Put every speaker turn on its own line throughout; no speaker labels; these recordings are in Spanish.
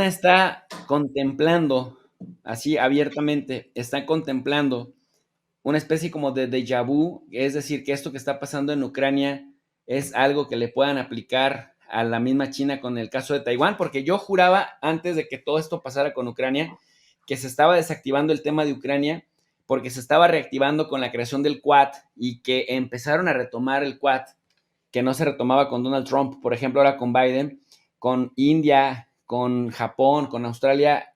China está contemplando, así abiertamente, está contemplando una especie como de déjà vu, es decir, que esto que está pasando en Ucrania es algo que le puedan aplicar a la misma China con el caso de Taiwán, porque yo juraba antes de que todo esto pasara con Ucrania que se estaba desactivando el tema de Ucrania porque se estaba reactivando con la creación del Quad y que empezaron a retomar el Quad, que no se retomaba con Donald Trump, por ejemplo, ahora con Biden, con India, con Japón, con Australia,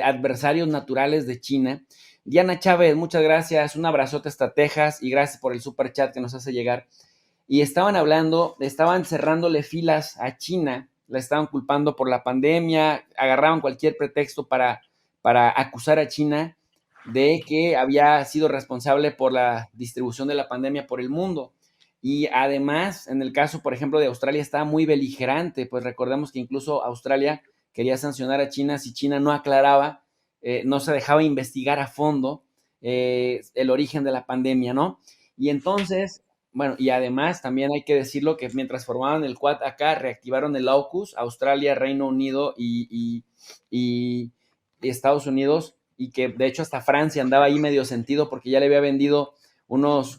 adversarios naturales de China. Diana Chávez, muchas gracias, un abrazote hasta Texas y gracias por el super chat que nos hace llegar. Y estaban hablando, estaban cerrándole filas a China, la estaban culpando por la pandemia, agarraban cualquier pretexto para acusar a China de que había sido responsable por la distribución de la pandemia por el mundo. Y además, en el caso, por ejemplo, de Australia, estaba muy beligerante, pues recordemos que incluso Australia quería sancionar a China si China no aclaraba, no se dejaba investigar a fondo el origen de la pandemia, ¿no? Y entonces, bueno, y además también hay que decirlo que mientras formaban el Quad acá, reactivaron el AUKUS, Australia, Reino Unido y Estados Unidos, y que de hecho hasta Francia andaba ahí medio sentido porque ya le había vendido unos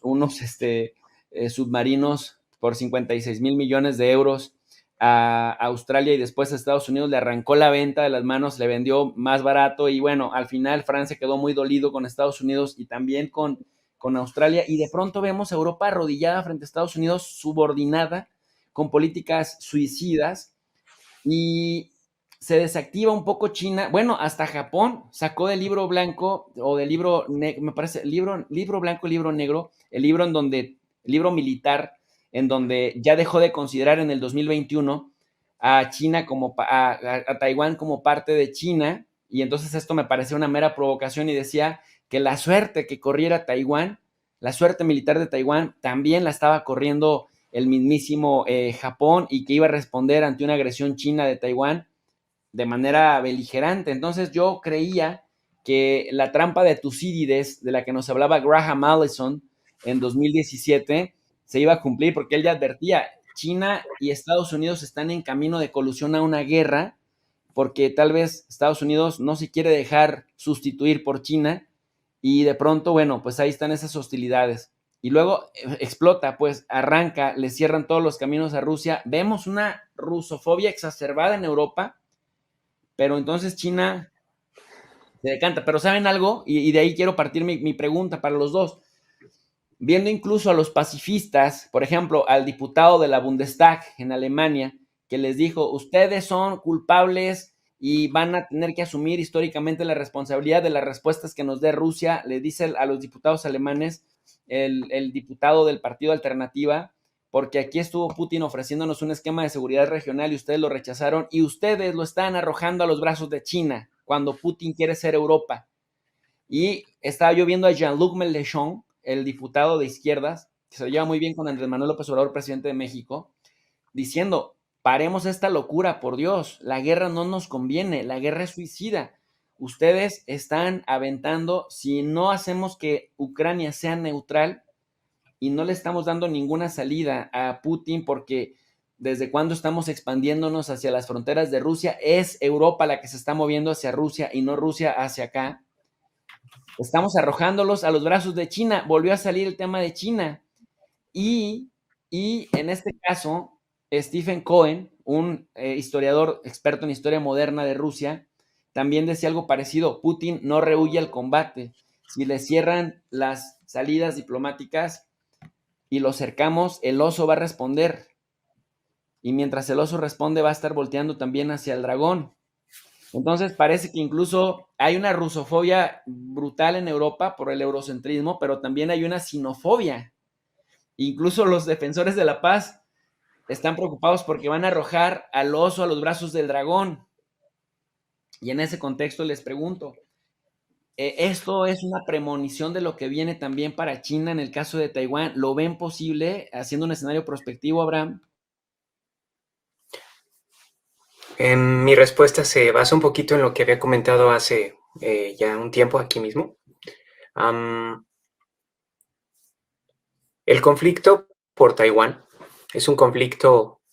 submarinos por 56 mil millones de euros a Australia y después a Estados Unidos le arrancó la venta de las manos, le vendió más barato y bueno, al final Francia quedó muy dolido con Estados Unidos y también con Australia y de pronto vemos a Europa arrodillada frente a Estados Unidos, subordinada, con políticas suicidas y se desactiva un poco China. Bueno, hasta Japón sacó del libro blanco o del libro, me parece, libro blanco, libro negro, el libro en donde, el libro militar, en donde ya dejó de considerar en el 2021 a China como, a Taiwán como parte de China, y entonces esto me pareció una mera provocación y decía que la suerte que corriera Taiwán, la suerte militar de Taiwán, también la estaba corriendo el mismísimo Japón y que iba a responder ante una agresión china de Taiwán de manera beligerante. Entonces yo creía que la trampa de Tucídides, de la que nos hablaba Graham Allison en 2017, se iba a cumplir porque él ya advertía, China y Estados Unidos están en camino de colusión a una guerra porque tal vez Estados Unidos no se quiere dejar sustituir por China y de pronto, bueno, pues ahí están esas hostilidades. Y luego explota, pues arranca, le cierran todos los caminos a Rusia. Vemos una rusofobia exacerbada en Europa, pero entonces China se decanta. Pero ¿saben algo? Y de ahí quiero partir mi pregunta para los dos. Viendo incluso a los pacifistas, por ejemplo, al diputado de la Bundestag en Alemania, que les dijo, ustedes son culpables y van a tener que asumir históricamente la responsabilidad de las respuestas que nos dé Rusia, le dice a los diputados alemanes, el diputado del Partido Alternativa, porque aquí estuvo Putin ofreciéndonos un esquema de seguridad regional y ustedes lo rechazaron y ustedes lo están arrojando a los brazos de China cuando Putin quiere ser Europa. Y estaba yo viendo a Jean-Luc Mélenchon, el diputado de izquierdas, que se lleva muy bien con Andrés Manuel López Obrador, presidente de México, diciendo, paremos esta locura, por Dios, la guerra no nos conviene, la guerra es suicida. Ustedes están aventando, si no hacemos que Ucrania sea neutral y no le estamos dando ninguna salida a Putin porque desde cuando estamos expandiéndonos hacia las fronteras de Rusia, es Europa la que se está moviendo hacia Rusia y no Rusia hacia acá. Estamos arrojándolos a los brazos de China. Volvió a salir el tema de China. Y, y en este caso, Stephen Cohen, un historiador experto en historia moderna de Rusia, también decía algo parecido. Putin no rehuye al combate. Si le cierran las salidas diplomáticas y lo cercamos, el oso va a responder. Y mientras el oso responde, va a estar volteando también hacia el dragón. Entonces parece que incluso hay una rusofobia brutal en Europa por el eurocentrismo, pero también hay una sinofobia. Incluso los defensores de la paz están preocupados porque van a arrojar al oso a los brazos del dragón. Y en ese contexto les pregunto, ¿esto es una premonición de lo que viene también para China en el caso de Taiwán? ¿Lo ven posible haciendo un escenario prospectivo, Abraham?
Mi respuesta se basa un poquito en lo que había comentado hace ya un tiempo aquí mismo. El conflicto por Taiwán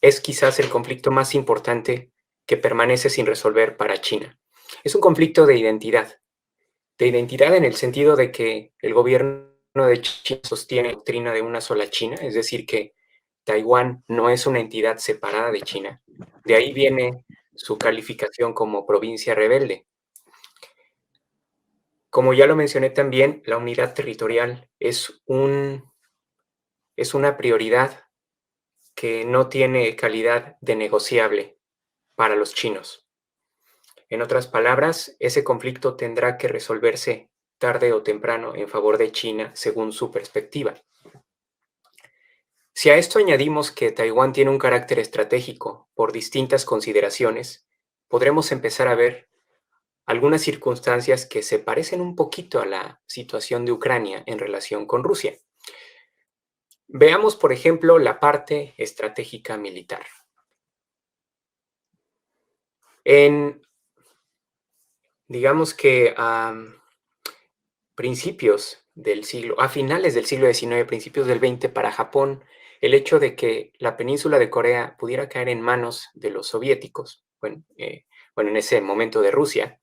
es quizás el conflicto más importante que permanece sin resolver para China. Es un conflicto de identidad en el sentido de que el gobierno de China sostiene la doctrina de una sola China, es decir, que Taiwán no es una entidad separada de China. De ahí viene su calificación como provincia rebelde. Como ya lo mencioné también, la unidad territorial es una prioridad que no tiene calidad de negociable para los chinos. En otras palabras, ese conflicto tendrá que resolverse tarde o temprano en favor de China según su perspectiva. Si a esto añadimos que Taiwán tiene un carácter estratégico por distintas consideraciones, podremos empezar a ver algunas circunstancias que se parecen un poquito a la situación de Ucrania en relación con Rusia. Veamos, por ejemplo, la parte estratégica militar. Digamos que a finales del siglo XIX, principios del XX, para Japón, el hecho de que la península de Corea pudiera caer en manos de los soviéticos, en ese momento de Rusia,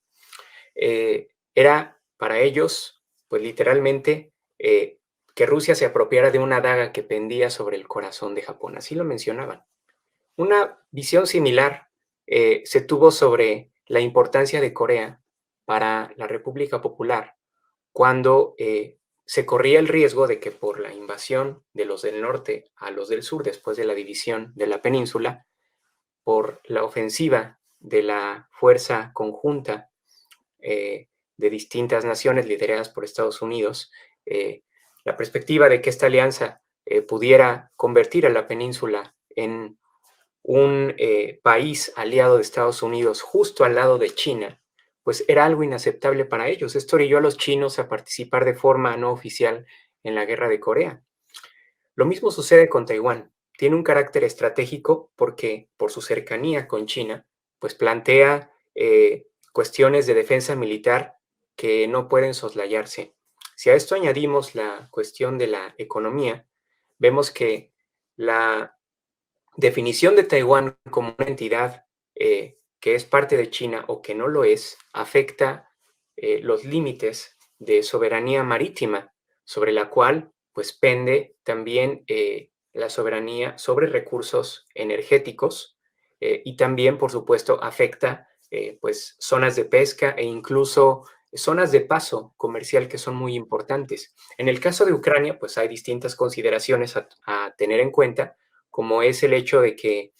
era para ellos, pues literalmente, que Rusia se apropiara de una daga que pendía sobre el corazón de Japón, así lo mencionaban. Una visión similar se tuvo sobre la importancia de Corea para la República Popular cuando se corría el riesgo de que por la invasión de los del norte a los del sur, después de la división de la península, por la ofensiva de la fuerza conjunta de distintas naciones lideradas por Estados Unidos, la perspectiva de que esta alianza pudiera convertir a la península en un país aliado de Estados Unidos justo al lado de China, pues era algo inaceptable para ellos. Esto orilló a los chinos a participar de forma no oficial en la guerra de Corea. Lo mismo sucede con Taiwán. Tiene un carácter estratégico porque por su cercanía con China, pues plantea cuestiones de defensa militar que no pueden soslayarse. Si a esto añadimos la cuestión de la economía, vemos que la definición de Taiwán como una entidad que es parte de China o que no lo es, afecta los límites de soberanía marítima, sobre la cual pues pende también la soberanía sobre recursos energéticos y también, por supuesto, afecta pues zonas de pesca e incluso zonas de paso comercial que son muy importantes. En el caso de Ucrania, pues hay distintas consideraciones a tener en cuenta, como es el hecho de que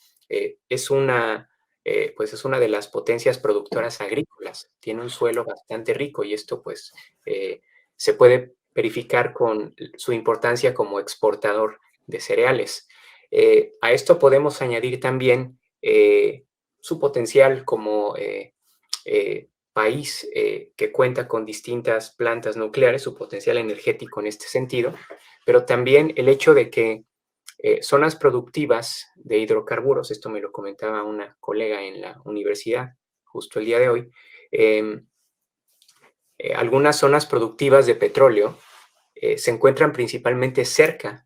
pues es una de las potencias productoras agrícolas, tiene un suelo bastante rico y esto pues se puede verificar con su importancia como exportador de cereales. A esto podemos añadir también su potencial como país que cuenta con distintas plantas nucleares, su potencial energético en este sentido, pero también el hecho de que zonas productivas de hidrocarburos, esto me lo comentaba una colega en la universidad justo el día de hoy, algunas zonas productivas de petróleo se encuentran principalmente cerca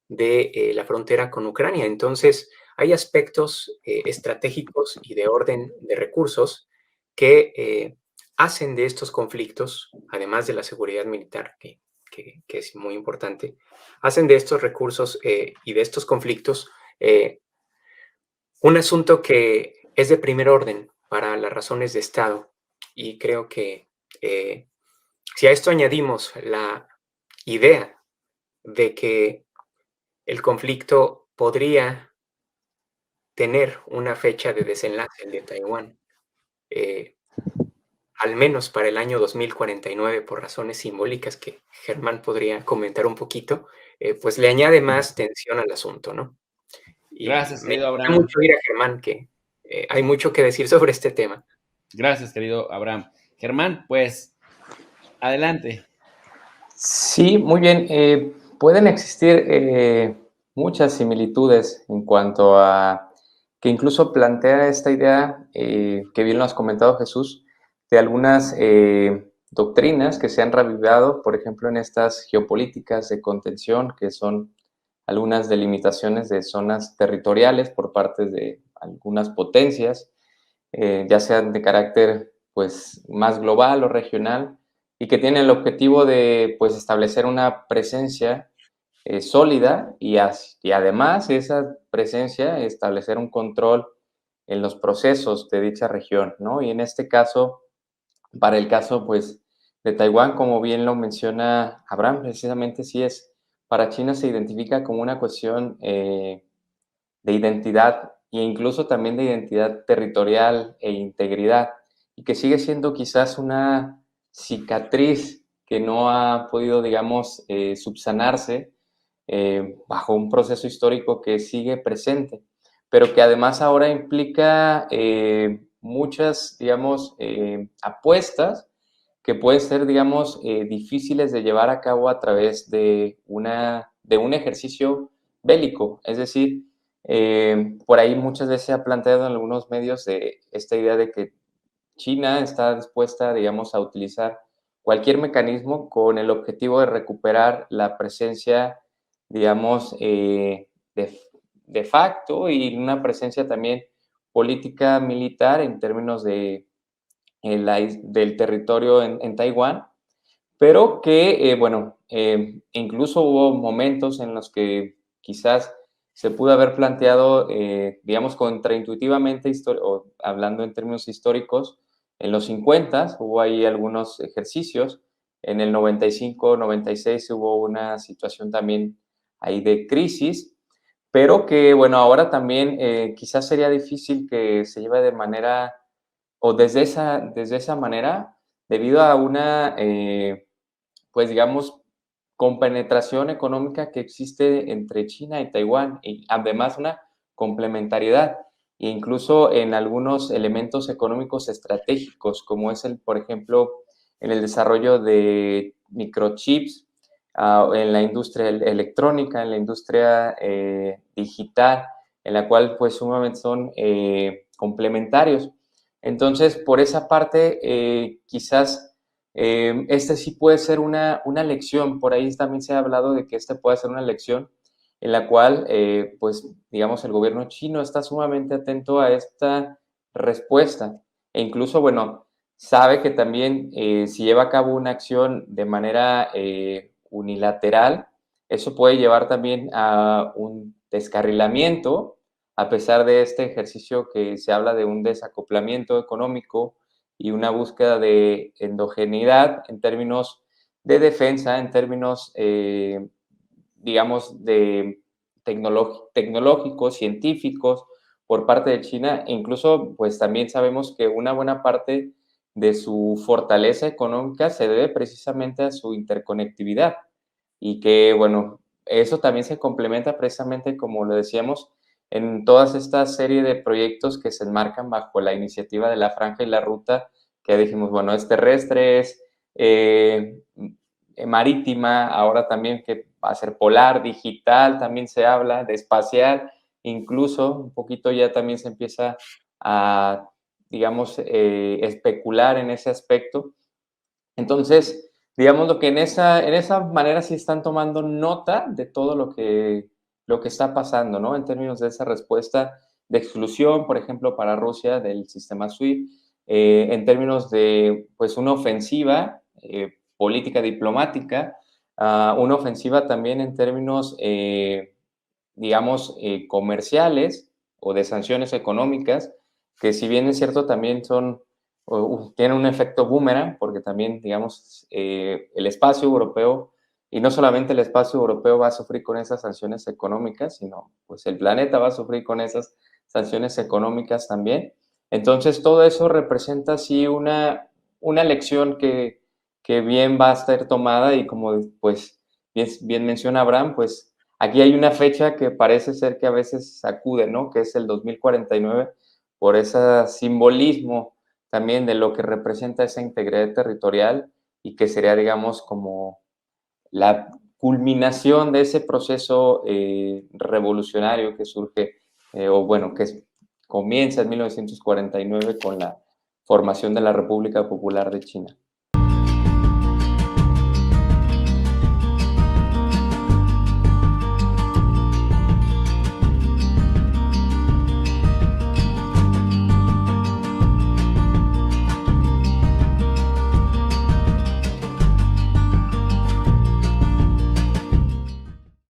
de la frontera con Ucrania. Entonces, hay aspectos estratégicos y de orden de recursos que hacen de estos conflictos, además de la seguridad militar, que es muy importante, hacen de estos recursos y de estos conflictos un asunto que es de primer orden para las razones de Estado. Y creo que si a esto añadimos la idea de que el conflicto podría tener una fecha de desenlace, el de Taiwán, eh, al menos para el año 2049, por razones simbólicas que Germán podría comentar un poquito, pues le añade más tensión al asunto, ¿no? Y
Gracias,
me
querido
gusta
Abraham.
mucho ir a Germán, que hay mucho que decir sobre este tema.
Gracias, querido Abraham. Germán, pues, adelante.
Sí, muy bien. Pueden existir muchas similitudes en cuanto a que incluso plantea esta idea que bien lo has comentado, Jesús, de algunas doctrinas que se han revivado, por ejemplo, en estas geopolíticas de contención, que son algunas delimitaciones de zonas territoriales por parte de algunas potencias, ya sean de carácter pues más global o regional, y que tienen el objetivo de pues establecer una presencia sólida y además esa presencia establecer un control en los procesos de dicha región, ¿no? Y en este caso, para el caso, pues, de Taiwán, como bien lo menciona Abraham, precisamente sí es, para China se identifica como una cuestión de identidad e incluso también de identidad territorial e integridad, y que sigue siendo quizás una cicatriz que no ha podido, digamos, subsanarse bajo un proceso histórico que sigue presente, pero que además ahora implica muchas, digamos, apuestas que pueden ser, digamos, difíciles de llevar a cabo a través de un ejercicio bélico. Es decir, por ahí muchas veces se ha planteado en algunos medios esta idea de que China está dispuesta, digamos, a utilizar cualquier mecanismo con el objetivo de recuperar la presencia, digamos, de facto y una presencia también política militar en términos del territorio en Taiwán, pero que, bueno, incluso hubo momentos en los que quizás se pudo haber planteado, digamos, contraintuitivamente, o hablando en términos históricos, en los 50 hubo ahí algunos ejercicios, en el 95, 96 hubo una situación también ahí de crisis, pero que, bueno, ahora también quizás sería difícil que se lleve de manera, o desde esa manera, debido a una pues digamos, compenetración económica que existe entre China y Taiwán y además una complementariedad e incluso en algunos elementos económicos estratégicos, como es el, por ejemplo, en el desarrollo de microchips, en la industria electrónica, en la industria digital, en la cual pues sumamente son complementarios. Entonces, por esa parte, quizás este sí puede ser una lección, por ahí también se ha hablado de que este puede ser una lección en la cual, pues, digamos, el gobierno chino está sumamente atento a esta respuesta e incluso, bueno, sabe que también si lleva a cabo una acción de manera unilateral, eso puede llevar también a un descarrilamiento, a pesar de este ejercicio que se habla de un desacoplamiento económico y una búsqueda de endogeneidad en términos de defensa, en términos, digamos, de tecnológicos, científicos, por parte de China. Incluso, pues también sabemos que una buena parte de su fortaleza económica se debe precisamente a su interconectividad y que, bueno, eso también se complementa precisamente, como lo decíamos, en todas estas serie de proyectos que se enmarcan bajo la iniciativa de la Franja y la Ruta, que dijimos, bueno, es terrestre, es marítima, ahora también que va a ser polar, digital, también se habla de espacial, incluso un poquito ya también se empieza a, digamos, especular en ese aspecto. Entonces, digamos lo que en esa manera sí están tomando nota de todo lo que está pasando, ¿no? En términos de esa respuesta de exclusión, por ejemplo, para Rusia del sistema SWIFT, en términos de, pues, una ofensiva política diplomática, una ofensiva también en términos, digamos, comerciales o de sanciones económicas, que si bien es cierto también son tiene un efecto boomerang, porque también, digamos, el espacio europeo, y no solamente el espacio europeo va a sufrir con esas sanciones económicas, sino pues el planeta va a sufrir con esas sanciones económicas también. Entonces, todo eso representa sí una lección que bien va a estar tomada y como pues bien menciona Abraham, pues aquí hay una fecha que parece ser que a veces sacude, ¿no? Que es el 2049, por ese simbolismo también de lo que representa esa integridad territorial y que sería, digamos, como la culminación de ese proceso revolucionario que surge, o bueno, comienza en 1949 con la formación de la República Popular de China.